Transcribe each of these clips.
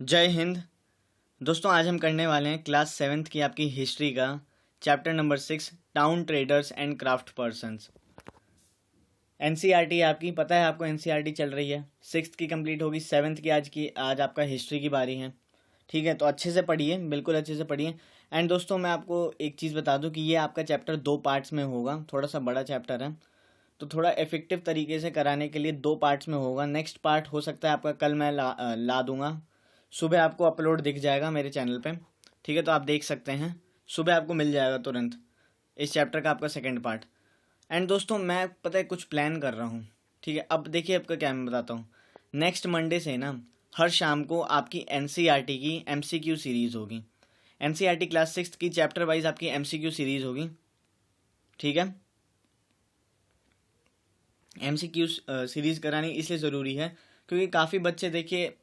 जय हिंद। दोस्तों आज हम करने वाले हैं क्लास 7th की आपकी हिस्ट्री का chapter number 6 town traders and craft persons. NCERT आपकी पता है, आपको एनसीईआरटी चल रही है। 6th की कंप्लीट होगी, 7th की आज आपका हिस्ट्री की बारी है। ठीक है, तो अच्छे से पढ़िए, बिल्कुल अच्छे से पढ़िए। एंड दोस्तों मैं आपको एक चीज़ बता दूं कि ये आपका चैप्टर 2 पार्ट्स में होगा, थोड़ा सा बड़ा चैप्टर है, तो थोड़ा इफेक्टिव तरीके से कराने के लिए 2 पार्ट्स में होगा। नेक्स्ट पार्ट हो सकता है आपका कल मैं ला दूंगा, सुबह आपको अपलोड दिख जाएगा मेरे चैनल पे। ठीक है, तो आप देख सकते हैं, सुबह आपको मिल जाएगा तुरंत इस चैप्टर का आपका सेकंड पार्ट। एंड दोस्तों मैं पता है कुछ प्लान कर रहा हूँ। ठीक है, अब देखिए आपका क्या मैं बताता हूँ। नेक्स्ट मंडे से ना हर शाम को आपकी एनसीईआरटी की एमसीक्यू सीरीज़ होगी। एनसीईआरटी क्लास 6 की चैप्टर वाइज आपकी एमसीक्यू सीरीज़ होगी। ठीक है, एमसीक्यू सीरीज़ करानी इसलिए ज़रूरी है क्योंकि काफ़ी बच्चे देखिए,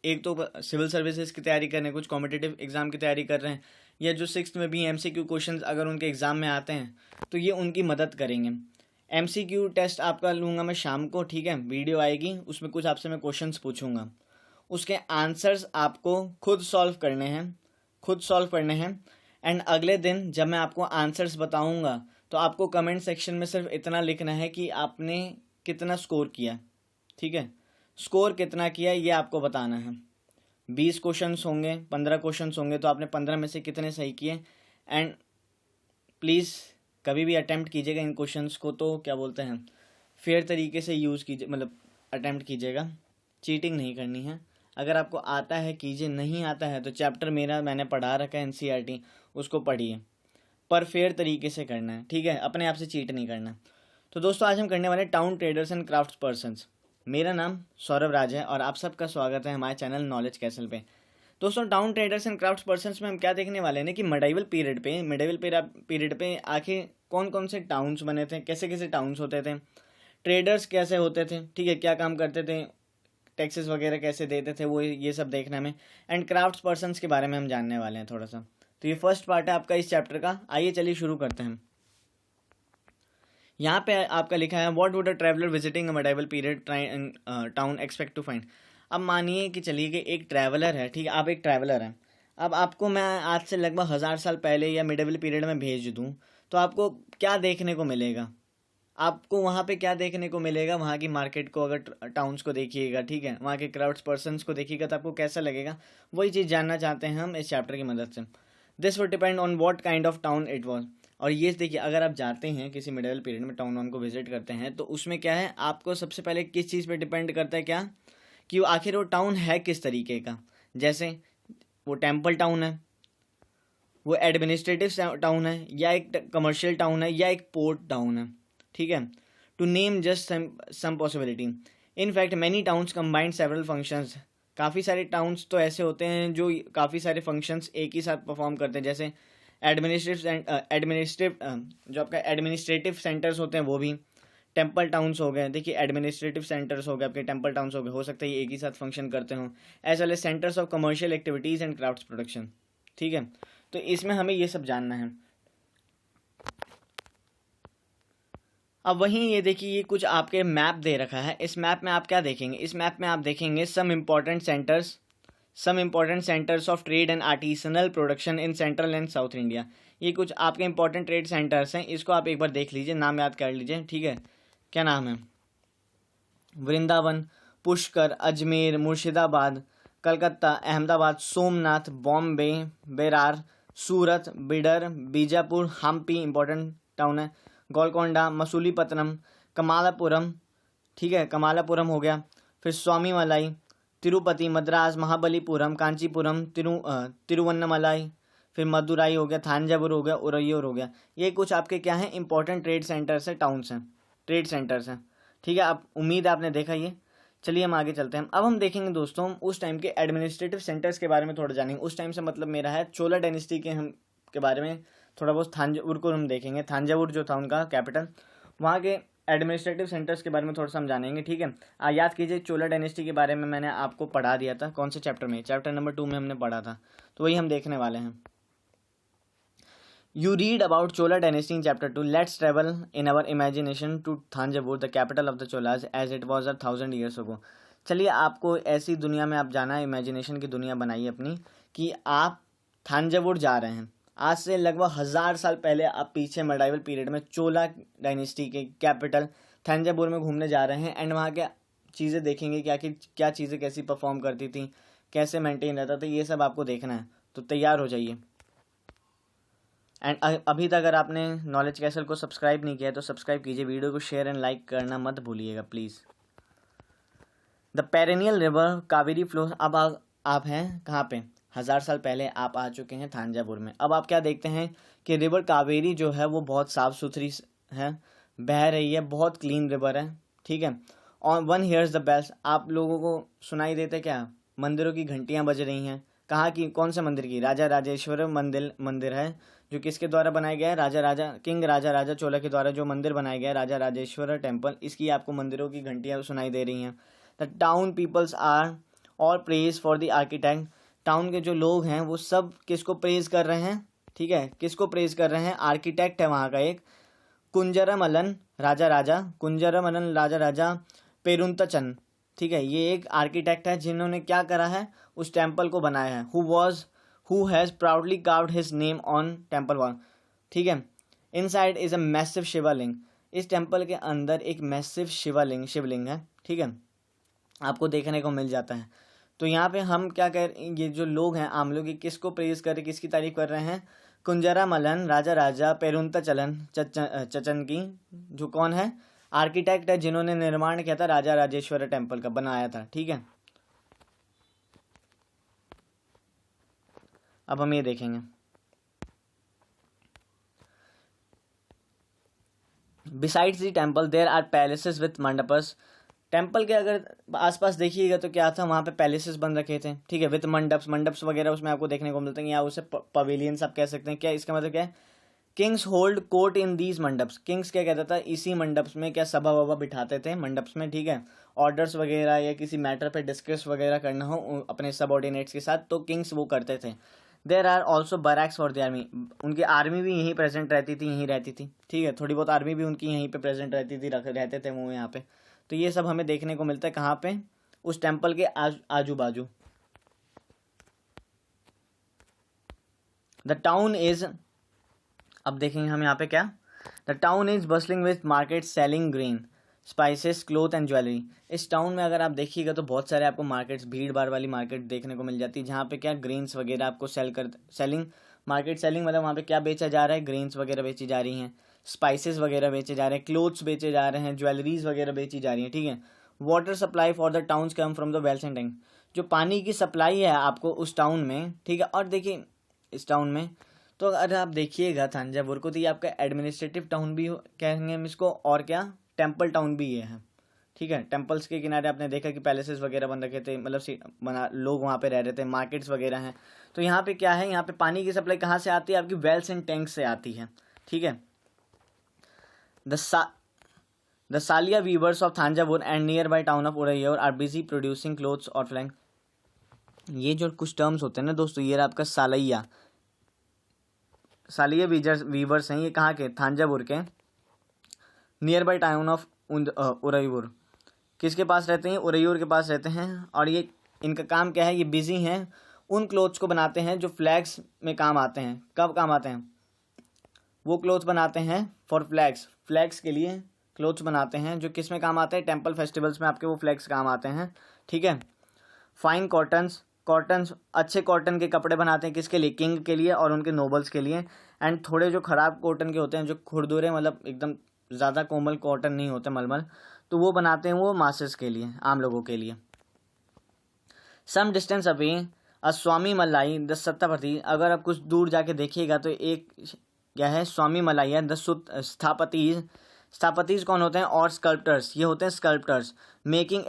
एक तो सिविल सर्विसेज की तैयारी कर रहे हैं, कुछ कॉम्पिटिटिव एग्ज़ाम की तैयारी कर रहे हैं, या जो 6th में भी एमसीक्यू क्वेश्चंस अगर उनके एग्ज़ाम में आते हैं तो ये उनकी मदद करेंगे। एमसीक्यू टेस्ट आपका लूँगा मैं शाम को। ठीक है, वीडियो आएगी, उसमें कुछ आपसे मैं क्वेश्चंस पूछूंगा, उसके आंसर्स आपको खुद सॉल्व करने हैं। एंड अगले दिन जब मैं आपको आंसर्स बताऊंगा तो आपको कमेंट सेक्शन में सिर्फ इतना लिखना है कि आपने कितना स्कोर किया। ठीक है, स्कोर कितना किया ये आपको बताना है। 20 क्वेश्चंस होंगे, 15 क्वेश्चंस होंगे, तो आपने 15 में से कितने सही किए। एंड प्लीज़ कभी भी अटेम्प्ट कीजिएगा इन क्वेश्चंस को, तो क्या बोलते हैं, फेयर तरीके से यूज़ कीजिए, मतलब अटेम्प्ट कीजिएगा, चीटिंग नहीं करनी है। अगर आपको आता है कीजिए, नहीं आता है तो चैप्टर मैंने पढ़ा रखा है एनसीईआरटी, उसको पढ़िए, पर फेयर तरीके से करना है। ठीक है, अपने आप से चीट नहीं करना। तो दोस्तों आज हम करने वाले town traders and craft persons. मेरा नाम सौरभ राज है और आप सबका स्वागत है हमारे चैनल नॉलेज कैसल पे। दोस्तों town traders and craft persons में हम क्या देखने वाले हैं कि मिडाइवल पीरियड पे आखिर कौन कौन से टाउन्स बने थे, कैसे कैसे टाउन्स होते थे, ट्रेडर्स कैसे होते थे, ठीक है, क्या काम करते थे, टैक्सेस वगैरह कैसे देते थे, वो ये सब देखना में। एंड क्राफ्ट पर्सन्स के बारे में हम जानने वाले हैं थोड़ा सा। तो ये फर्स्ट पार्ट है आपका इस चैप्टर का। आइए चलिए शुरू करते हैं। यहाँ पे आपका लिखा है what would a traveller visiting a medieval period town expect to find. अब मानिए कि चलिए कि एक ट्रैवलर है, ठीक है, आप एक ट्रैवलर हैं। अब आपको मैं आज से लगभग 1000 साल पहले या मिडाइवल पीरियड में भेज दूँ तो आपको क्या देखने को मिलेगा, आपको वहाँ पे क्या देखने को मिलेगा, वहाँ की मार्केट को, अगर टाउन्स को देखिएगा, ठीक है, वहाँ के क्राउड्स पर्सन्स को देखिएगा तो आपको कैसा लगेगा, वही चीज़ जानना चाहते हैं हम इस चैप्टर की मदद से। This would depend on what kind of town it was. और ये देखिए, अगर आप जाते हैं किसी मिडिल पीरियड में टाउन वाउन को विजिट करते हैं तो उसमें क्या है, आपको सबसे पहले किस चीज़ पे डिपेंड करता है, क्या कि वो आखिर वो टाउन है किस तरीके का। जैसे वो टेम्पल टाउन है, वो एडमिनिस्ट्रेटिव टाउन है, या एक कमर्शियल टाउन है, या एक पोर्ट टाउन है। ठीक है, to name just some possibility. In fact many towns combined several functions. काफ़ी सारे टाउन्स तो ऐसे होते हैं जो काफ़ी सारे फंक्शंस एक ही साथ परफॉर्म करते हैं। जैसे एडमिनिस्ट्रेटिव जो आपका एडमिनिस्ट्रेटिव सेंटर्स होते हैं वो भी टेम्पल टाउन्स हो गए। देखिए एडमिनिस्ट्रेटिव सेंटर्स हो गए, आपके टेम्पल टाउन्स हो सकता है ये एक ही साथ फंक्शन करते हों, as well as centres of commercial activities and crafts production. ठीक है, तो इसमें हमें ये सब जानना है। अब वहीं ये देखिए, ये कुछ आपके मैप दे रखा है। इस मैप में आप क्या देखेंगे, इस मैप में आप देखेंगे some important centres of trade and artisanal production in central and south India. ये कुछ आपके इंपॉर्टेंट ट्रेड सेंटर्स हैं, इसको आप एक बार देख लीजिए, नाम याद कर लीजिए। ठीक है, क्या नाम है, वृंदावन, पुष्कर, अजमेर, मुर्शिदाबाद, कलकत्ता, अहमदाबाद, सोमनाथ, बॉम्बे, बेरार, सूरत, बिडर, बीजापुर, हम्पी इंपॉर्टेंट टाउन है, गोलकोंडा, मसूलीपट्टनम, कमालापुरम। ठीक है, कमालापुरम हो गया, फिर स्वामी मलाई, तिरुपति, मद्रास, महाबलीपुरम, कांचीपुरम, तिरुवन्नमलाई, फिर मदुराई हो गया, थांजावुर हो गया, उरैयूर हो गया। ये कुछ आपके क्या हैं, इंपॉर्टेंट ट्रेड सेंटर्स हैं, टाउन्स हैं, ट्रेड सेंटर्स हैं। ठीक है, आप उम्मीद है आपने देखा ये। चलिए हम आगे चलते हैं। अब हम देखेंगे दोस्तों उस टाइम के एडमिनिस्ट्रेटिव सेंटर्स के बारे में थोड़ा जानेंगे। उस टाइम से मतलब मेरा है चोला डायनेस्टी के बारे में थोड़ा बहुत, थांजावुर को हम देखेंगे, थांजावुर जो था उनका कैपिटल, वहाँ के एडमिनिस्ट्रेटिव सेंटर्स के बारे में थोड़ा सा हम जानेंगे। ठीक है, याद कीजिए चोला डायनेस्टी के बारे में मैंने आपको पढ़ा दिया था, कौन से चैप्टर में, चैप्टर नंबर 2 में हमने पढ़ा था, तो वही हम देखने वाले हैं। You read about Chola dynasty in chapter 2. Let's travel in our imagination to Thanjavur, the capital of the Cholas, as it was 1000 years ago. चलिए आपको ऐसी दुनिया में आप जाना है, इमेजिनेशन की दुनिया बनाइए अपनी, कि आप थांजावुर जा रहे हैं। आज से लगभग 1000 साल पहले आप पीछे मेडाइवल पीरियड में चोला डायनेस्टी के कैपिटल थांजावुर में घूमने जा रहे हैं। एंड वहाँ के चीज़ें देखेंगे क्या चीज़ें कैसी परफॉर्म करती थी, कैसे मेंटेन रहता था, ये सब आपको देखना है। तो तैयार हो जाइए। एंड अभी तक अगर आपने नॉलेज कैसल को सब्सक्राइब नहीं किया है तो सब्सक्राइब कीजिए, वीडियो को शेयर एंड लाइक करना मत भूलिएगा please. The perennial river Kaveri flow. अब आप हैं कहाँ पे? 1000 साल पहले आप आ चुके हैं थांजावुर में। अब आप क्या देखते हैं कि रिवर कावेरी जो है वो बहुत साफ़ सुथरी है, बह रही है, बहुत क्लीन रिवर है, ठीक है। On one hears the bells. आप लोगों को सुनाई देते क्या? मंदिरों की घंटियाँ बज रही हैं। कहाँ की? कौन से मंदिर की? राजा राजेश्वर मंदिर है, जो किसके द्वारा बनाया गया है? किंग राजा राजा चोला के द्वारा जो मंदिर बनाया गया है, राजा राजेश्वर टेम्पल, इसकी आपको मंदिरों की घंटियाँ सुनाई दे रही हैं। द टाउन पीपल्स आर और praise for the architect. Town के जो लोग हैं वो सब किसको प्रेज कर रहे हैं? ठीक है, किसको प्रेज कर रहे हैं? आर्किटेक्ट है वहाँ का एक, कुंजरमलन राजा राजा पेरुंतचन, ठीक है। ये एक आर्किटेक्ट है जिन्होंने क्या करा है? उस टेम्पल को बनाया है। Who has proudly carved his name on temple wall, ठीक है। इनसाइड इज अ मैसिव शिवलिंग। इस टेम्पल के अंदर एक मैसिव शिवलिंग है, ठीक है, आपको देखने को मिल जाता है। तो यहाँ पे हम क्या ये जो लोग हैं आम लोग, किसको प्रेज कर रहे, किसकी तारीफ कर रहे हैं? कुंजरामलन राजा राजा पेरुंतचलन चचन की, जो कौन है? आर्किटेक्ट है जिन्होंने निर्माण किया था राजा राजेश्वर टेम्पल का, बनाया था, ठीक है। अब हम ये देखेंगे, besides the temple there are palaces with मंडपस। टेम्पल के अगर आसपास देखिएगा तो क्या था? वहाँ पे पैलेसेस बन रखे थे, ठीक है, विथ मंडप्स वगैरह उसमें आपको देखने को मिलते हैं, या उसे पवेलियंस आप कह सकते हैं। क्या इसका मतलब क्या है? Kings hold court in these mandaps. Kings क्या कहता था? इसी मंडप्स में क्या सभा वभा बिठाते थे मंडप्स में, ठीक है। ऑर्डर्स वगैरह या किसी मैटर पे डिस्कस वगैरह करना हो अपने सबऑर्डिनेट्स के साथ, तो किंग्स वो करते थे। There are also barracks for the army. उनकी आर्मी भी यहीं प्रेजेंट रहती थी, यहीं रहती थी, ठीक है। थोड़ी बहुत आर्मी भी उनकी यहीं पे प्रेजेंट रहती थी, रहते थे वो यहाँ पे। तो ये सब हमें देखने को मिलता है कहाँ पे? उस टेम्पल के आजू बाजू। द टाउन इज, अब देखेंगे हम यहाँ पे क्या? The town is bustling with market selling grain spices cloth and jewellery. इस टाउन में अगर आप देखिएगा तो बहुत सारे आपको मार्केट्स, भीड़ भाड़ वाली मार्केट देखने को मिल जाती है, जहाँ पे क्या ग्रेन्स वगैरह आपको सेलिंग मतलब वहाँ पे क्या बेचा जा रहा है? ग्रेन्स वगैरह बेची जा रही हैं, स्पाइसेस वगैरह बेचे जा रहे हैं, क्लोथ्स बेचे जा रहे हैं, ज्वेलरीज वगैरह बेची जा रही हैं, ठीक है। Water supply for the towns come from the wells and tank. जो पानी की सप्लाई है आपको उस टाउन में, ठीक है। और देखिए इस टाउन में तो अगर आप देखिएगा थांजावुर को, तो ये आपका एडमिनिस्ट्रेटिव टाउन भी कहेंगे हम इसको, और क्या टेम्पल टाउन भी ये है, ठीक है। टेम्पल्स के किनारे आपने देखा कि पैलेसेस वगैरह बन रखे थे, मतलब लोग वहाँ पे रह रहे थे, मार्केट्स वगैरह हैं। तो यहाँ पे क्या है? यहाँ पे पानी की सप्लाई कहाँ से आती है? आपकी वेल्स एंड टैंक्स से आती है, ठीक है। The Saliya weavers of Thanjavur and nearby town of Uraiyur are busy producing cloths और फ्लैंग। ये जो कुछ टर्म्स होते हैं ना दोस्तों, ये आपका सालिया वीवर्स हैं, ये कहाँ के? थांजावुर के near by town of Uraiyur. किसके पास रहते हैं? उरैयूर के पास रहते हैं। और ये इनका काम क्या है? ये बिजी हैं, उन क्लोथ्स को बनाते हैं जो फ्लैग्स में काम आते हैं। कब काम आते हैं? वो क्लोथ बनाते हैं फॉर फ्लैग्स के लिए क्लोथ्स बनाते हैं, जो किस में काम आते हैं? टेम्पल फेस्टिवल्स में आपके वो फ्लैग्स काम आते हैं, ठीक है। फाइन कॉटन्स अच्छे कॉटन के कपड़े बनाते हैं, किसके लिए? किंग के लिए और उनके नोबल्स के लिए। एंड थोड़े जो ख़राब कॉटन के होते हैं, जो खुरदुरे, मतलब एकदम ज़्यादा कोमल कॉटन नहीं होते, मलमल, तो वो बनाते हैं वो मासेस के लिए, आम लोगों के लिए। सम डिस्टेंस अवे अ स्वामी मलाई द सत्तापति। अगर आप कुछ दूर जाके देखिएगा तो एक क्या है? स्वामी मलाई है। द स्थापतीज कौन होते हैं? और स्कल्प्टर्स, ये होते हैं sculptors, making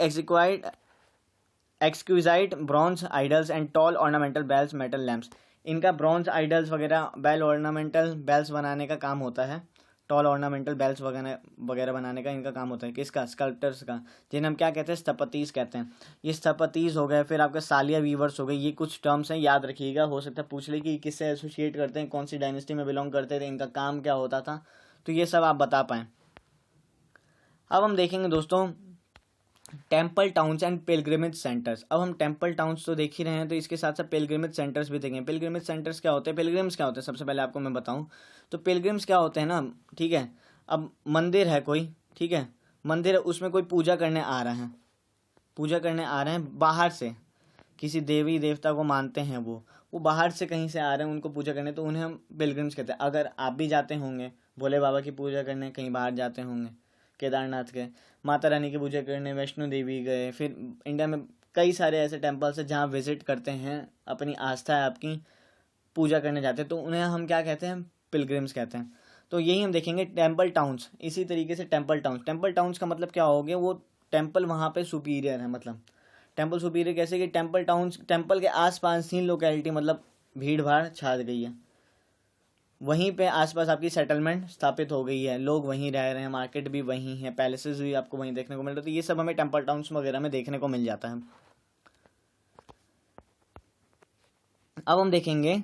exquisite bronze idols and tall ornamental bells metal lamps. इनका ब्रॉन्ज आइडल्स वगैरह, बेल ऑर्नामेंटल बेल्स बनाने का काम होता है, टॉल ऑर्नामेंटल बेल्स वगैरह बनाने का इनका काम होता है। किसका? स्कल्प्टर्स का, जिन्हें हम क्या कहते हैं? स्थपतीज कहते हैं। ये स्थपतीज हो गए, फिर आपके सालिया वीवर्स हो गए। ये कुछ टर्म्स हैं, याद रखिएगा, हो सकता है पूछ ले कि किससे एसोसिएट करते हैं, कौन सी डायनेस्टी में बिलोंग करते थे, इनका काम क्या होता था, तो ये सब आप बता पाएँ। अब हम देखेंगे दोस्तों temple towns and pilgrimage centres. अब हम टेम्पल टाउन्स तो देख ही रहे हैं, तो इसके साथ साथ पिलग्रिमेज सेंटर्स भी देखेंगे। पिलग्रिमेज सेंटर्स क्या होते हैं, पिलग्रिम्स क्या होते हैं, सबसे पहले आपको मैं बताऊं तो पिलग्रिम्स क्या होते हैं ना, ठीक है। अब मंदिर है कोई, ठीक है, मंदिर है, उसमें कोई पूजा करने आ रहा है, पूजा करने आ रहे हैं बाहर से, किसी देवी देवता को मानते हैं, वो बाहर से कहीं से आ रहे हैं उनको पूजा करने, तो उन्हें हम पिलग्रिम्स कहते हैं। अगर आप भी जाते होंगे भोले बाबा की पूजा करने, कहीं बाहर जाते होंगे, केदारनाथ गए, माता रानी की पूजा करने वैष्णो देवी गए, फिर इंडिया में कई सारे ऐसे टेम्पल्स हैं जहाँ विजिट करते हैं, अपनी आस्था है आपकी, पूजा करने जाते हैं, तो उन्हें हम क्या कहते हैं, पिलग्रिम्स कहते हैं। तो यही हम देखेंगे टेम्पल टाउन्स। इसी तरीके से टेम्पल टाउन्स का मतलब क्या हो गया, वो टेम्पल वहाँ पे सुपीरियर है, मतलब टेम्पल सुपीरियर कैसे कि टेम्पल टाउन्स, टेम्पल के आसपास ही लोकेलिटी, मतलब भीड़ भाड़ छा गई है, वहीं पे आसपास आपकी सेटलमेंट स्थापित हो गई है, लोग वहीं रह रहे हैं, मार्केट भी वहीं है, पैलेसेस भी आपको वहीं देखने को मिल रहे हैं, तो ये सब हमें टेम्पल टाउन्स वगैरह में देखने को मिल जाता है। अब हम देखेंगे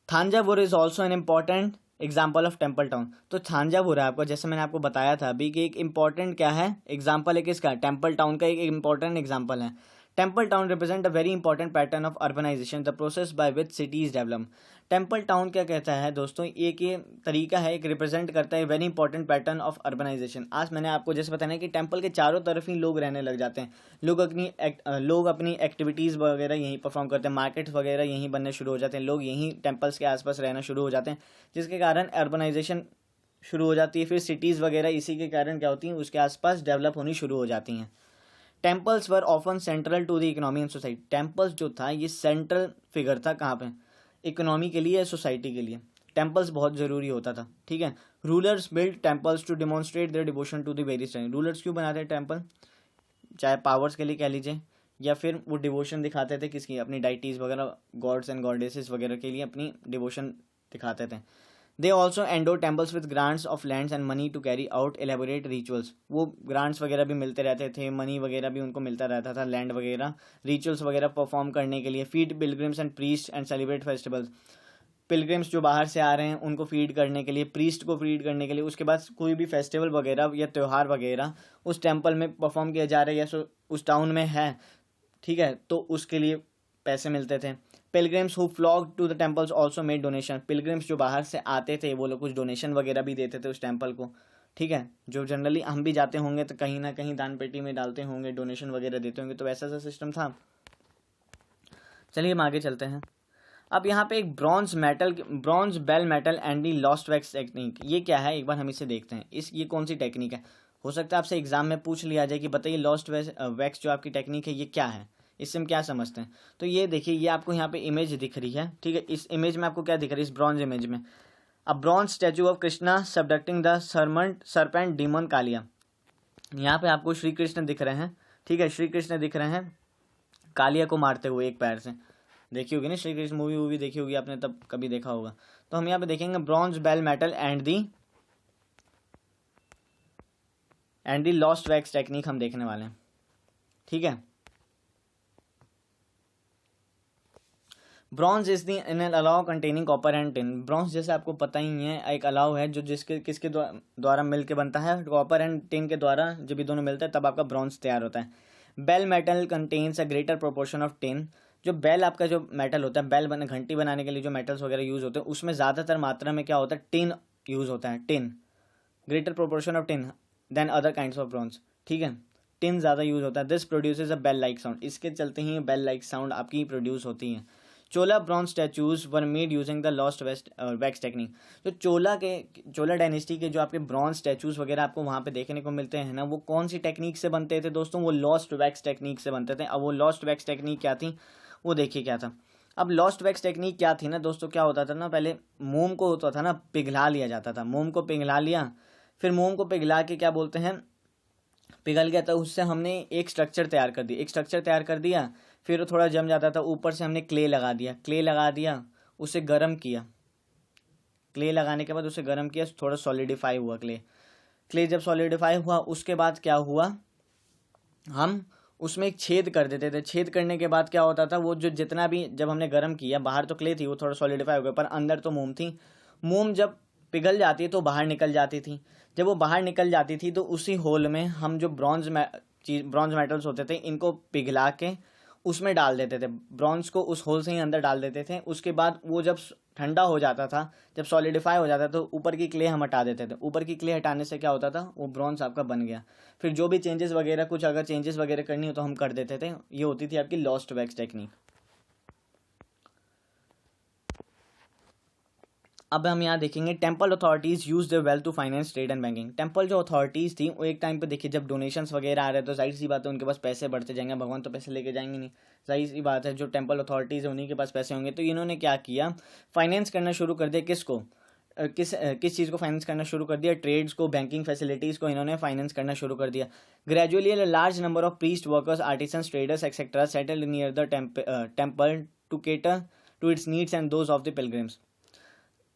Thanjavur is also an important example of temple town. तो थांजावुर है आपको, जैसे मैंने आपको बताया था अभी कि एक इम्पॉर्टेंट क्या है, एग्जाम्पल है किसका, टेम्पल टाउन का एक इम्पॉर्टेंट एग्जाम्पल है। Temple town represent a very important pattern of urbanisation, the process by which cities develop. Temple town क्या कहता है दोस्तों, एक ये तरीका है, एक रिप्रेजेंट करता है very important pattern of urbanisation. आज मैंने आपको जैसे बताया कि टेम्पल के चारों तरफ ही लोग रहने लग जाते हैं, लोग अपनी एक्टिविटीज़ वगैरह यहीं परफॉर्म करते हैं, मार्केट वगैरह यहीं बनने शुरू हो जाते हैं, लोग यहीं टेम्पल्स के आसपास रहना शुरू हो जाते हैं, जिसके कारण अर्बनाइजेशन शुरू हो जाती है। फिर सिटीज़ वगैरह इसी के कारण क्या होती हैं, उसके आसपास डेवलप होनी शुरू हो जाती हैं। Temples were often central to the economy and society. Temples जो था ये सेंट्रल फिगर था, कहाँ पे, इकोनॉमी के लिए, सोसाइटी के लिए टेम्पल्स बहुत ज़रूरी होता था, ठीक है। Rulers build temples to demonstrate their devotion to the various time. Rulers क्यों बनाते हैं टेम्पल, चाहे पावर्स के लिए कह लीजिए, या फिर वो डिवोशन दिखाते थे किसकी, अपनी डाइटीज़ वगैरह, गॉड्स एंड गॉडेसेस वगैरह के लिए अपनी डिवोशन दिखाते थे। They also endowed temples with grants of lands and money to carry out elaborate rituals. वो ग्रांट्स वगैरह भी मिलते रहते थे, मनी वगैरह भी उनको मिलता रहता था, लैंड वगैरह, रिचुअल्स वगैरह परफॉर्म करने के लिए। Feed pilgrims and priest and celebrate festivals. Pilgrims जो बाहर से आ रहे हैं उनको फीड करने के लिए, प्रीस्ट को फीड करने के लिए, उसके बाद कोई भी फेस्टिवल वगैरह या त्यौहार वगैरह उस टेम्पल में परफॉर्म किया जा रहा है या उस टाउन में है, ठीक है, तो उसके लिए पैसे मिलते थे। Pilgrims who flock to the temples also made donation. Pilgrims जो बाहर से आते थे वो लोग कुछ डोनेशन वगैरह भी देते थे उस टेम्पल को, ठीक है। जो जनरली हम भी जाते होंगे तो कहीं ना कहीं दान पेटी में डालते होंगे, डोनेशन वगैरह देते होंगे, तो वैसा सा सिस्टम था। चलिए हम आगे चलते हैं। अब यहाँ पे एक bronze bell metal and the lost wax technique, ये क्या है, एक बार हम इसे देखते हैं। ये कौन सी टेक्निक है, हो सकता है आपसे एग्जाम में पूछ लिया जाए कि बताइए लॉस्ट वैक्स जो आपकी टेक्निक है ये क्या है, इससे हम क्या समझते हैं। तो ये देखिए, ये आपको यहाँ पे इमेज दिख रही है, ठीक है। इस इमेज में आपको क्या दिख रहा है, इस ब्रॉन्ज इमेज में, a bronze statue of Krishna subducting the serpent demon Kaliya. यहाँ पे आपको श्री कृष्ण दिख रहे हैं, ठीक है, श्री कृष्ण दिख रहे हैं कालिया को मारते हुए एक पैर से। देखी होगी ना श्री कृष्ण मूवी देखी होगी आपने, तब कभी देखा होगा। तो हम यहाँ पे देखेंगे bronze bell metal and the lost wax technique हम देखने वाले हैं, ठीक है। Bronze is the in an alloy containing copper and tin. Bronze जैसे आपको पता ही है एक अलाव है जो किसके द्वारा मिलकर बनता है, कॉपर एंड टिन के द्वारा, जब ये दोनों मिलता है तब आपका ब्रॉन्ज तैयार होता है। Bell metal contains a greater proportion of tin. जो बेल आपका जो मेटल होता है, घंटी बनाने के लिए जो मेटल्स वगैरह यूज होते हैं, उसमें ज़्यादातर मात्रा में क्या होता है, टिन यूज होता है, tin, greater proportion of tin than other kinds of bronze, ठीक है। टिन ज़्यादा यूज होता है। This produces a bell like sound, इसके चलते ही बेल लाइक साउंड आपकी प्रोड्यूस होती है। Chola bronze statues were made using the lost wax technique. तो चोला डायनेस्टी के जो आपके ब्रॉन्ज स्टैचूज वगैरह आपको वहाँ पे देखने को मिलते हैं ना, वो कौन सी टेक्निक से बनते थे दोस्तों, वो लॉस्ट वैक्स टेक्निक से बनते थे। अब वो लॉस्ट वैक्स टेक्निक क्या थी, वो देखिए क्या था। अब लॉस्ट वैक्स टेक्निक क्या थी ना दोस्तों, क्या होता था ना, पहले मोम को होता था ना, पिघला लिया जाता था, मोम को पिघला लिया, फिर मोम को पिघला के क्या बोलते हैं, पिघल गया था, उससे हमने एक स्ट्रक्चर तैयार कर दिया, फिर वो थोड़ा जम जाता था, ऊपर से हमने क्ले लगा दिया, उसे गर्म किया, क्ले लगाने के बाद उसे गर्म किया, थोड़ा सॉलिडिफाई हुआ क्ले जब सॉलिडिफाई हुआ उसके बाद क्या हुआ, हम उसमें एक छेद कर देते थे। छेद करने के बाद क्या होता था, वो जो जितना भी जब हमने गर्म किया, बाहर तो क्ले थी, वो थोड़ा सॉलिडिफाई हो गया, पर अंदर तो मोम थी। मोम जब पिघल जाती है तो बाहर निकल जाती थी। जब वो बाहर निकल जाती थी तो उसी होल में हम जो चीज ब्रॉन्ज मेटल्स होते थे, इनको पिघला के उसमें डाल देते थे, ब्रॉन्ज को उस होल से ही अंदर डाल देते थे। उसके बाद वो जब ठंडा हो जाता था, जब सॉलिडिफाई हो जाता था, तो ऊपर की क्ले हम हटा देते थे। ऊपर की क्ले हटाने से क्या होता था, वो ब्रॉन्ज आपका बन गया। फिर जो भी चेंजेस वगैरह, कुछ अगर चेंजेस वगैरह करनी हो तो हम कर देते थे। ये होती थी आपकी लॉस्ट वैक्स टेक्निक। अब हम यहाँ देखेंगे temple authorities use the wealth to finance trade and banking. Temple जो अथॉरिटीज़ थी वो एक टाइम पे देखिए जब डोनेशंस वगैरह आ रहे तो जाहिर सी बात है उनके पास पैसे बढ़ते जाएंगे, भगवान तो पैसे लेके जाएंगे नहीं, जाहिर सी बात है जो टेम्पल अथॉरिटीज़ है उन्हीं के पास पैसे होंगे। तो इन्होंने क्या किया, फाइनेंस करना शुरू कर दिया। किसको, किस चीज़ को फाइनेंस करना शुरू कर दिया, ट्रेड्स को, बैंकिंग फैसिलिटीज़ को इन्होंने फाइनेंस करना शुरू कर दिया। Gradually large number of priest, workers, artisans, traders etcetera settled near the temple to cater to its needs and those of the pilgrims.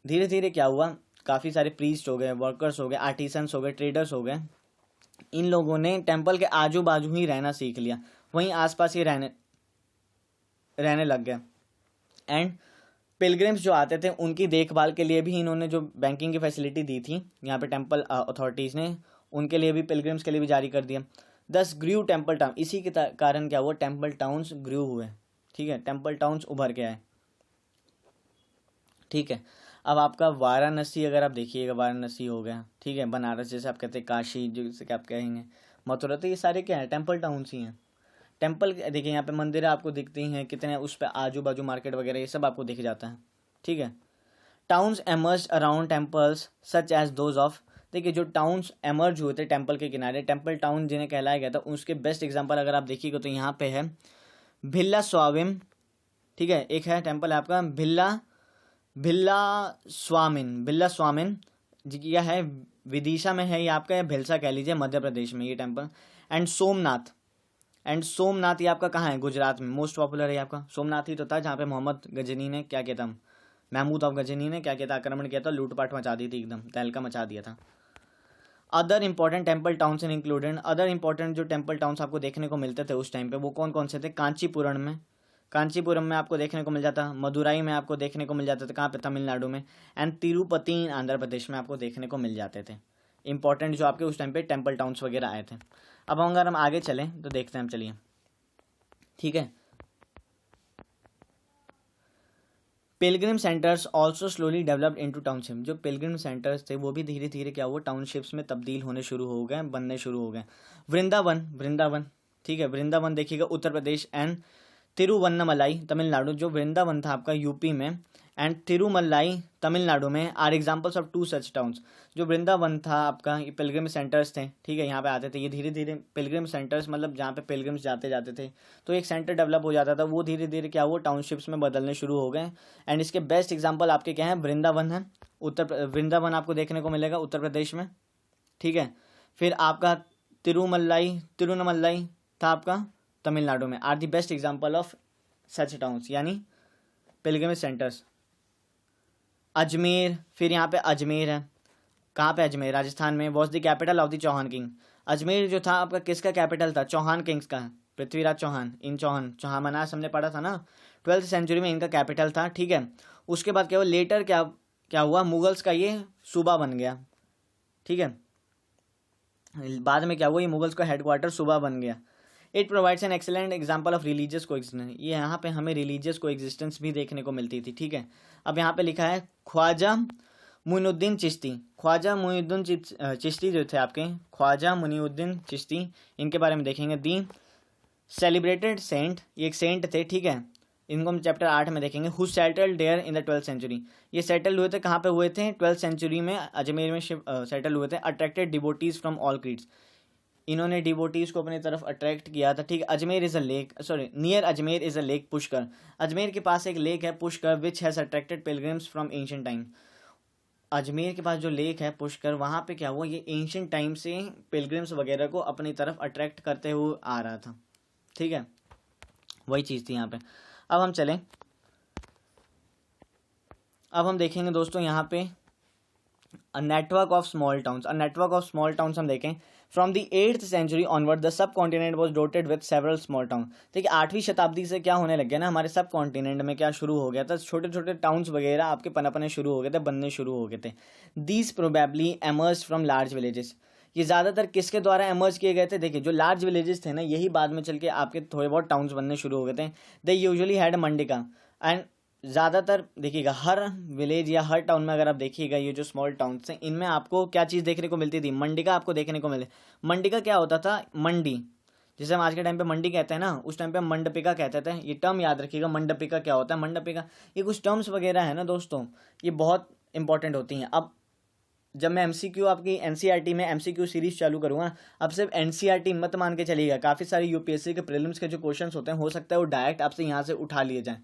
धीरे धीरे क्या हुआ, काफ़ी सारे प्रीस्ट हो गए, वर्कर्स हो गए, आर्टिसंस हो गए, ट्रेडर्स हो गए, इन लोगों ने टेम्पल के आजू बाजू ही रहना सीख लिया, वहीं आसपास ही रहने लग गए। एंड पिलग्रिम्स जो आते थे उनकी देखभाल के लिए भी इन्होंने जो बैंकिंग की फैसिलिटी दी थी यहाँ पे टेम्पल अथॉरिटीज़ ने, उनके लिए भी, पिलग्रिम्स के लिए भी जारी कर दिया। 10 ग्रू टेम्पल टाउन, इसी के कारण क्या हुआ, टेम्पल टाउन्स ग्रू हुए। ठीक है, टेम्पल टाउन्स उभर के आए। ठीक है, अब आपका वाराणसी अगर आप देखिएगा, वाराणसी हो गया, ठीक है, बनारस जैसे आप कहते हैं, काशी जैसे कि आप कहेंगे, मथुरा, तो ये सारे क्या है, टेम्पल टाउन्स ही हैं। टेम्पल देखिए यहाँ पे मंदिर आपको दिखती हैं कितने, उस पर आजू बाजू मार्केट वगैरह ये सब आपको दिख जाता है। ठीक है, towns emerge around temples such as those of, देखिए जो टाउन्स एमर्ज हुए थे टेम्पल के किनारे, टेम्पल टाउन जिन्हें कहलाया गया था, उसके बेस्ट एग्जाम्पल अगर आप देखिएगा तो यहाँ पे है भिल्ला स्वामिन। ठीक है, एक है टेम्पल आपका भिल्ला स्वामिन जी, यह है विदिशा में है, ये आपका भिलसा कह लीजिए, मध्य प्रदेश में ये टेम्पल। एंड सोमनाथ ये आपका कहाँ है, गुजरात में। मोस्ट पॉपुलर है आपका सोमनाथ ही तो था जहाँ पे मोहम्मद गजनी ने क्या किया था, महमूद ऑफ गजनी ने क्या किया था, आक्रमण किया था, लूटपाट मचा दी थी, एकदम तहलका मचा दिया था। Other important temple towns in included, other important जो टेम्पल टाउन्स आपको देखने को मिलते थे उस टाइम पे वो कौन कौन से थे, कांचीपुरम में आपको देखने को मिल जाता, मदुराई में आपको देखने को मिल जाते थे, कहाँ पे, तमिलनाडु में। एंड तिरुपति आंध्र प्रदेश में आपको देखने को मिल जाते थे। इंपॉर्टेंट जो आपके उस टाइम पे टेम्पल टाउन्स वगैरह आए थे। अब अगर हम आगे चलें तो देखते हैं हम, चलिए। ठीक है, Pilgrim centres also slowly developed into township, जो पिलग्रिम सेंटर्स थे वो भी धीरे धीरे क्या हुआ, टाउनशिप्स में तब्दील होने शुरू हो गए, बनने शुरू हो गए। वृंदावन, ठीक है, वृंदावन देखिएगा उत्तर प्रदेश, एंड तिरुवन्नमलाई तमिलनाडु, जो वृंदावन था आपका यूपी में, एंड तिरुमलाई तमिलनाडु में, are examples of 2 such towns. जो वृंदावन था आपका, ये पिलग्रिम सेंटर्स थे, ठीक है, यहाँ पे आते थे ये धीरे धीरे पिलग्रिम सेंटर्स, मतलब जहाँ पे पिलग्रिम्स जाते थे तो एक सेंटर डेवलप हो जाता था, वो धीरे धीरे क्या हुआ, टाउनशिप्स में बदलने शुरू हो गए। एंड इसके बेस्ट एग्जाम्पल आपके क्या हैं, वृंदावन है, वृंदावन आपको देखने को मिलेगा उत्तर प्रदेश में। ठीक है, फिर आपका तिरुनमलाई था आपका तमिलनाडु में, are the best example of such towns, यानी पिलग्रिमेज सेंटर्स। अजमेर, फिर यहाँ पे अजमेर है, कहाँ पे, अजमेर राजस्थान में, was the capital of the Chauhan king. Ajmer जो था आपका किसका कैपिटल था, चौहान किंग्स का, पृथ्वीराज चौहान, चौहान मनास हमने पढ़ा था ना, 12th सेंचुरी में इनका कैपिटल था। ठीक है, उसके बाद क्या हुआ, लेटर क्या हुआ, मुगल्स का ये सूबा बन गया। ठीक है, बाद में क्या हुआ, ये मुगल्स का हेडक्वार्टर सूबा बन गया। It provides an excellent example of religious को एग्जिस्टेंस, ये यहाँ पे हमें रिलीजियस को एग्जिस्टेंस भी देखने को मिलती थी। ठीक है, अब यहाँ पे लिखा है ख्वाजा मुइनुद्दीन चिश्ती। ख्वाजा मुइनुद्दीन चिश्ती जो थे आपके, ख्वाजा मुइनुद्दीन चिश्ती, इनके बारे में देखेंगे। दी सेलिब्रेटेड सेंट, ये एक सेंट थे। ठीक है, इनको हम चैप्टर 8 में देखेंगे। Who settled there in the 12th century, ये सेटल हुए थे कहाँ पे हुए थे, 12th सेंचुरी में अजमेर में सेटल हुए थे। Attracted devotees from all creeds, इन्होंने डिवोटीज को अपनी तरफ अट्रैक्ट किया था। ठीक है, Ajmer is a lake, near Ajmer is a lake Pushkar, Ajmer के पास एक लेक है Pushkar, which has attracted pilgrims from ancient time. Ajmer के पास जो लेक है पुष्कर, वहाँ पे क्या हुआ, ये एंशिएंट टाइम से पिलग्रिम्स वगैरह को अपनी तरफ अट्रैक्ट करते हुए आ रहा था। ठीक है, वही चीज़ थी यहाँ पे। अब हम चलें, अब हम देखेंगे दोस्तों यहाँ पे network of small towns. Network of small towns हम देखें, from the 8th century onward the subcontinent was dotted with several small town. देखिए 8वीं शताब्दी से क्या होने लग गया ना, हमारे सब कॉन्टिनेंट में क्या शुरू हो गया था, छोटे छोटे टाउन्स वगैरह आपके पनपने शुरू हो गए थे, बनने शुरू हो गए थे। These probably emerge from large villages, ये ज़्यादातर किसके द्वारा एमर्ज किए गए थे? देखिए जो लार्ज विलेजेस थे ना, यही बाद में चल के आपके थोड़े बहुत टाउन्स बनने शुरू हो गए थे। दे यूजुअली हैड मंडिका एंड ज़्यादातर देखिएगा हर विलेज या हर टाउन में अगर आप देखिएगा ये जो स्मॉल टाउन्स हैं इनमें आपको क्या चीज़ देखने को मिलती थी? मंडिका आपको देखने को मिले। मंडिका क्या होता था? मंडी, जिसे हम आज के टाइम पे मंडी कहते हैं ना, उस टाइम पे हम मंडपिका कहते थे। ये टर्म याद रखिएगा, मंडपिका क्या होता है, मंडपिका। ये कुछ टर्म्स वगैरह है ना दोस्तों, ये बहुत इंपॉर्टेंट होती हैं। अब जब मैं एमसीक्यू आपकी एनसीईआरटी में एमसीक्यू सीरीज चालू करूँगा, अब सिर्फ एनसीईआरटी मत मान के चलिएगा, काफ़ी सारे यूपीएससी के प्रीलिम्स के जो क्वेश्चंस होते हैं हो सकता है वो डायरेक्ट आपसे यहाँ से उठा लिए जाएँ,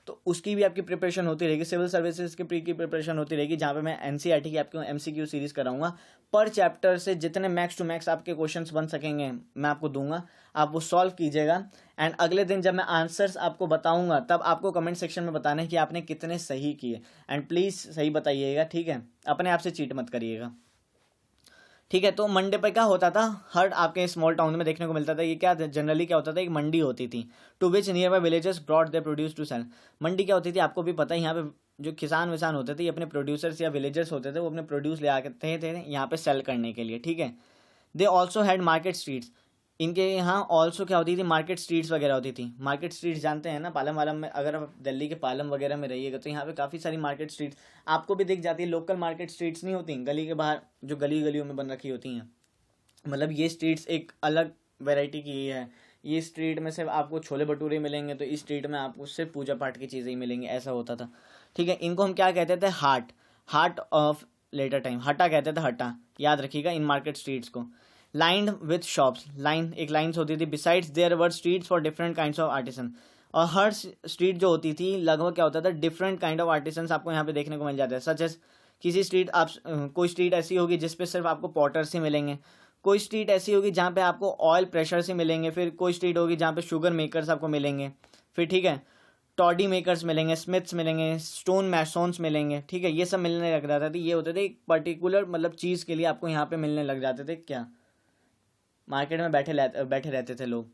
तो उसकी भी आपकी प्रिपरेशन होती रहेगी। सिविल सर्विसेज की प्री की प्रिपरेशन होती रहेगी, जहाँ पे मैं एनसीईआरटी की आपको एमसीक्यू सीरीज कराऊंगा। पर चैप्टर से जितने मैक्स टू मैक्स आपके क्वेश्चंस बन सकेंगे मैं आपको दूंगा, आप वो सॉल्व कीजिएगा। एंड अगले दिन जब मैं आंसर्स आपको बताऊंगा तब आपको कमेंट सेक्शन में बताना है कि आपने कितने सही किए। एंड प्लीज़ सही बताइएगा, ठीक है, अपने आप से चीट मत करिएगा, ठीक है। तो मंडे पे क्या होता था, हर आपके स्मॉल टाउन में देखने को मिलता था। ये क्या जनरली क्या होता था, एक मंडी होती थी, to which nearby villages brought their produce to sell. मंडी क्या होती थी आपको भी पता है, यहाँ पे जो किसान विसान होते थे, ये अपने प्रोड्यूसर्स या विलेजर्स होते थे, वो अपने प्रोड्यूस ले आते थे यहाँ पे सेल करने के लिए, ठीक है। They also had market streets, इनके यहाँ ऑल्सो क्या होती थी, मार्केट स्ट्रीट्स वगैरह होती थी। मार्केट स्ट्रीट्स जानते हैं ना, पालम वालम में, अगर आप दिल्ली के पालम वगैरह में रहिएगा तो यहाँ पे काफ़ी सारी मार्केट स्ट्रीट्स आपको भी दिख जाती है। लोकल मार्केट स्ट्रीट्स नहीं होती गली के बाहर, जो गली गलियों में बन रखी होती हैं। मतलब ये स्ट्रीट्स एक अलग वैरायटी की है। ये स्ट्रीट में सिर्फ आपको छोले भटूरे मिलेंगे, तो इस स्ट्रीट में आपको सिर्फ पूजा पाठ की चीज़ें ही मिलेंगी, ऐसा होता था, ठीक है। इनको हम क्या कहते थे, हार्ट ऑफ लेटर टाइम, हटा कहते थे, हटा, याद रखिएगा इन मार्केट स्ट्रीट्स को। लाइंड विथ शॉप्स, लाइन एक लाइन्स होती थी। Besides there were streets for different kinds of artisan, और हर स्ट्रीट जो होती थी लगभग क्या होता था, डिफरेंट काइंड ऑफ आर्टिसंस आपको यहाँ पे देखने को मिल जाते हैं। सच एज किसी स्ट्रीट आप कोई स्ट्रीट ऐसी होगी जिसपे सिर्फ आपको पॉटर्स ही मिलेंगे, कोई स्ट्रीट ऐसी होगी जहाँ पे आपको ऑयल प्रेशर से मिलेंगे, फिर कोई स्ट्रीट होगी जहाँ पे शुगर मेकर्स आपको मिलेंगे, फिर ठीक है टॉडी मेकर्स मिलेंगे, स्मिथ्स मिलेंगे, स्टोन मैसोन्स मिलेंगे, ठीक है। ये सब मिलने लग जाते थे। ये होते थे एक पर्टिकुलर मतलब चीज़ के लिए आपको यहाँ पे मिलने लग जाते थे। क्या मार्केट में बैठे रहते थे लोग।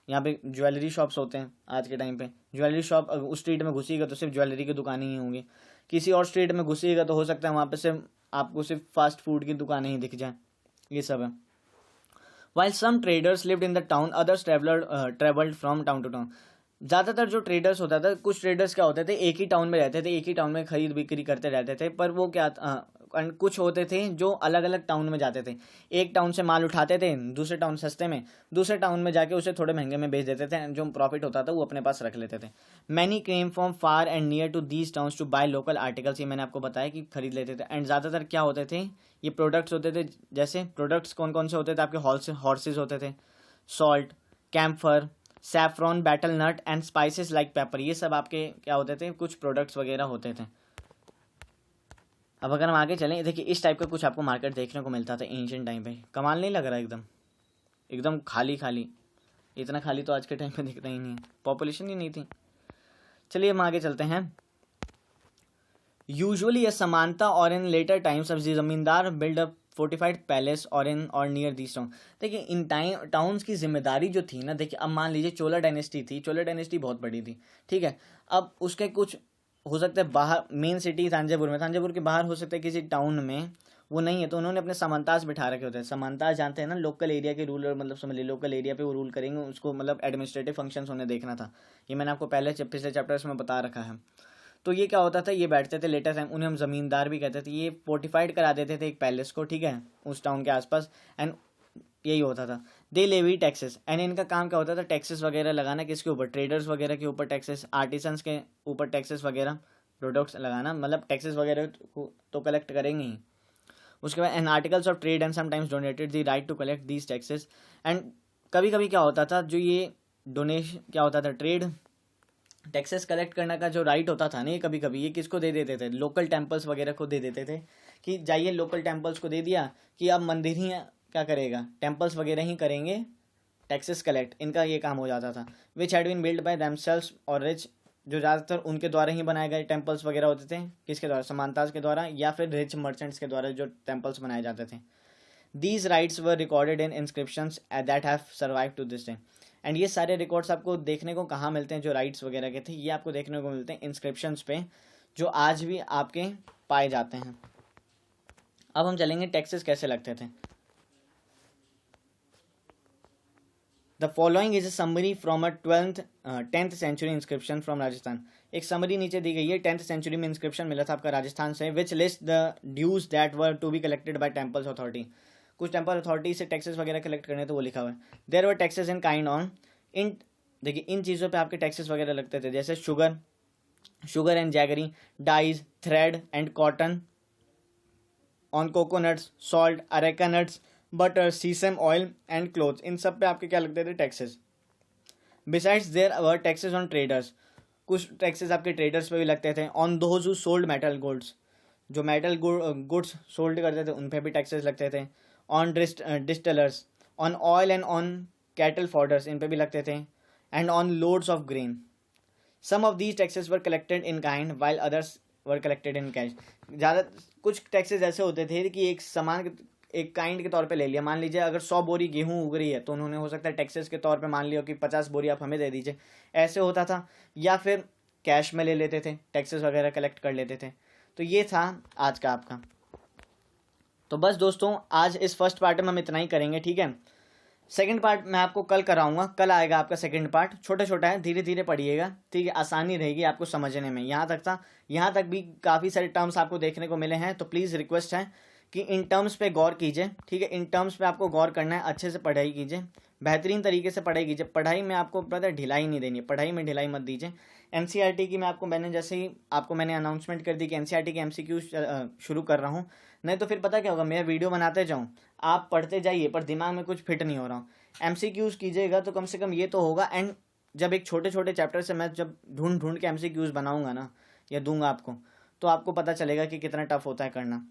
यहाँ पे ज्वेलरी शॉप्स होते हैं आज के टाइम पे। ज्वेलरी शॉप उस स्ट्रीट में घुसिएगा तो सिर्फ ज्वेलरी की दुकानें ही होंगी। किसी और स्ट्रीट में घुसिएगा तो हो सकता है वहाँ पे सिर्फ आपको सिर्फ फास्ट फूड की दुकानें ही दिख जाए। ये सब है। While some traders lived in the town, others traveled from town to town. ज़्यादातर जो ट्रेडर्स होता था, कुछ ट्रेडर्स क्या होते थे एक ही टाउन में रहते थे, एक ही टाउन में खरीद बिक्री करते रहते थे, पर वो क्या कुछ होते थे जो अलग अलग टाउन में जाते थे। एक टाउन से माल उठाते थे दूसरे टाउन सस्ते में, दूसरे टाउन में जाके उसे थोड़े महंगे में बेच देते थे, जो प्रॉफिट होता था वो अपने पास रख लेते थे। Many came from far and near to these towns to buy local articles, ये मैंने आपको बताया कि खरीद लेते थे। एंड ज़्यादातर क्या होते थे, ये प्रोडक्ट्स होते थे। जैसे प्रोडक्ट्स कौन कौन से होते थे, आपके हॉर्सेज होते थे, salt, camphor, saffron, betel nut and spices like pepper, ये सब आपके क्या होते थे, कुछ प्रोडक्ट्स वगैरह होते थे। अब अगर हम आगे चलें, देखिए इस टाइप का कुछ आपको मार्केट देखने को मिलता था एंशिएंट टाइम पे। कमाल नहीं लग रहा, एकदम एकदम खाली खाली, इतना खाली तो आज के टाइम पे दिखता ही नहीं है, पॉपुलेशन ही नहीं थी। चलिए हम आगे चलते हैं। यूजुअली समानता और इन लेटर टाइम्स ऑफ जमींदार बिल्ड अप फोर्टिफाइड पैलेस और इन और नियर दीज टाउन। देखिए इन टाउन्स की जिम्मेदारी जो थी ना, देखिए अब मान लीजिए चोला डायनेस्टी थी, चोला डायनेस्टी बहुत बड़ी थी, ठीक है। अब उसके कुछ हो सकता है बाहर, मेन सिटी तांजावुर में, तांजावुर के बाहर हो सकता है किसी टाउन में, वो नहीं है तो उन्होंने अपने सामंताज बिठा रखे होते हैं। सामंताज जानते हैं ना, लोकल एरिया के रूलर, मतलब समझ लीजिए लोकल एरिया पे वो रूल करेंगे, उसको मतलब एडमिनिस्ट्रेटिव फंक्शंस उन्हें देखना था। ये मैंने आपको पहले पिछले चैप्टर्स में बता रखा है। तो ये क्या होता था, ये बैठते थे लेटेस्ट टाइम, उन्हें हम ज़मींदार भी कहते थे। ये फोर्टिफाइड करा देते थे एक पैलेस को, ठीक है, उस टाउन के आसपास। एंड यही होता था, दे लेवी टैक्सेस, एंड इनका काम क्या होता था, टैक्सेस वगैरह लगाना। किसके ऊपर, ट्रेडर्स वगैरह के ऊपर टैक्सेस, आर्टिसंस के ऊपर टैक्सेस वगैरह, प्रोडक्ट्स लगाना, मतलब टैक्सेस वगैरह को तो कलेक्ट करेंगे ही। उसके बाद on articles of trade and sometimes donated the right to collect these taxes. And कभी कभी क्या होता था, जो ये डोनेशन क्या होता था, ट्रेड टैक्सेस कलेक्ट करने का जो राइट होता था ना, ये कभी कभी ये किसको दे देते थे, लोकल टेम्पल्स वगैरह को दे देते थे, कि जाइए लोकल टेम्पल्स को दे दिया कि अब मंदिर ही क्या करेगा, टेम्पल्स वगैरह ही करेंगे टैक्सेस कलेक्ट, इनका ये काम हो जाता था। Which had been build by themselves और रिच, जो ज़्यादातर उनके द्वारा ही बनाए गए टेम्पल्स वगैरह होते थे। किसके द्वारा, समानताज के द्वारा या फिर रिच मर्चेंट्स के द्वारा जो टेम्पल्स बनाए जाते थे। These rights were recorded in inscriptions that have survive to this day. And ये सारे रिकॉर्ड्स आपको देखने को कहाँ मिलते हैं, जो राइट्स वगैरह के थे, ये आपको देखने को मिलते हैं इंस्क्रिप्शंस पे, जो आज भी आपके पाए जाते हैं। अब हम चलेंगे टैक्सेस कैसे लगते थे। The following is a summary from a 10th century inscription from Rajasthan. एक समरी नीचे दी गई है, 10th सेंचुरी में इंस्क्रिप्शन मिला था आपका राजस्थान से, which lists the dues that were to be collected by temples authority. कुछ टेम्पल अथॉरिटी से टैक्सेस वगैरह कलेक्ट करने, तो वो लिखा हुआ है। There were taxes in kind on, इन देखिए इन चीज़ों पे आपके टैक्सेस वगैरह लगते थे, जैसे sugar and jaggery, dyes, thread and cotton, on coconuts, salt, areca nuts, butter, sesame oil and cloths, इन सब पे आपके क्या लगते थे? Taxes. Besides there were taxes on traders, कुछ टैक्सेस आपके ट्रेडर्स पे भी लगते थे। On those who sold metal goods, जो मेटल गुड्स सोल्ड करते थे उन पे भी टैक्सेस लगते थे। On distillers, on oil and on cattle fodders, इन पे भी लगते थे। And on loads of grain. Some of these taxes were collected in kind while others were collected in cash. ज़्यादा कुछ टैक्सेस ऐसे होते थे कि एक सामान एक काइंड के तौर पे ले लिया। मान लीजिए अगर 100 बोरी गेहूं उग रही है तो उन्होंने हो सकता है टैक्सेस के तौर पे मान लिया कि 50 बोरी आप हमें दे दीजिए, ऐसे होता था। या फिर कैश में ले लेते थे, टैक्सेस वगैरह कलेक्ट कर लेते थे। तो ये था आज का आपका। तो बस दोस्तों आज इस फर्स्ट पार्ट में हम इतना ही करेंगे, ठीक है। सेकंड पार्ट मैं आपको कल कराऊंगा, कल आएगा आपका सेकंड पार्ट। छोटा छोटा है, धीरे धीरे पढ़िएगा, ठीक है, आसानी रहेगी आपको समझने में। यहाँ तक था, यहाँ तक भी काफ़ी सारे टर्म्स आपको देखने को मिले हैं, तो प्लीज़ रिक्वेस्ट है कि इन टर्म्स पे गौर कीजिए, ठीक है। इन टर्म्स पे आपको गौर करना है, अच्छे से पढ़ाई कीजिए, बेहतरीन तरीके से पढ़ाई कीजिए। पढ़ाई में आपको पता है ढिलाई नहीं देनी है, पढ़ाई में ढिलाई मत दीजिए। एनसीईआरटी की मैंने जैसे ही आपको मैंने अनाउंसमेंट कर दी कि एनसीईआरटी के एमसीक्यू शुरू कर रहा हूँ, नहीं तो फिर पता क्या होगा, मैं वीडियो बनाते जाऊँ, आप पढ़ते जाइए पर दिमाग में कुछ फिट नहीं हो रहा हूँ। एमसीक्यूज़ कीजिएगा तो कम से कम ये तो होगा। एंड जब एक छोटे छोटे चैप्टर से मैं जब ढूंढ के एमसीक्यूज़ बनाऊंगा ना, या दूंगा आपको, तो आपको पता चलेगा कि कितना टफ होता है करना,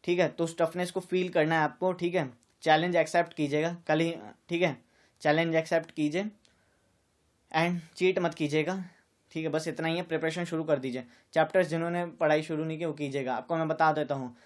ठीक है। तो उस टफनेस को फील करना है आपको, ठीक है। चैलेंज एक्सेप्ट कीजिएगा कल ही, ठीक है। चैलेंज एक्सेप्ट कीजिए एंड चीट मत कीजिएगा, ठीक है। बस इतना ही है, प्रिपरेशन शुरू कर दीजिए। चैप्टर्स जिन्होंने पढ़ाई शुरू नहीं की वो कीजिएगा। आपको मैं बता देता हूँ,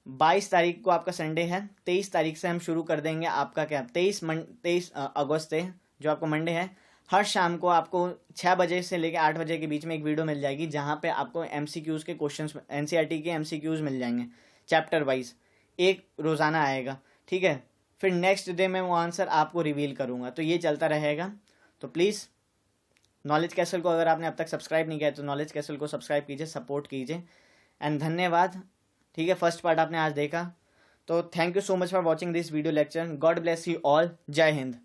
22 तारीख को आपका संडे है, 23 तारीख से हम शुरू कर देंगे आपका क्या 23 अगस्त है जो आपको मंडे है। हर शाम को आपको 6 बजे से लेकर 8 बजे के बीच में एक वीडियो मिल जाएगी जहाँ पे आपको एमसीक्यूज़ के क्वेश्चंस, एनसीईआरटी के एमसीक्यूज़ मिल जाएंगे चैप्टर वाइज, एक रोज़ाना आएगा, ठीक है। फिर नेक्स्ट डे में वो आंसर आपको रिवील करूँगा, तो ये चलता रहेगा। तो प्लीज़ नॉलेज कैसल को अगर आपने अब तक सब्सक्राइब नहीं किया तो नॉलेज कैसल को सब्सक्राइब कीजिए, सपोर्ट कीजिए। एंड धन्यवाद, ठीक है। फर्स्ट पार्ट आपने आज देखा, तो thank you so much for watching this video lecture. God bless you all. जय हिंद।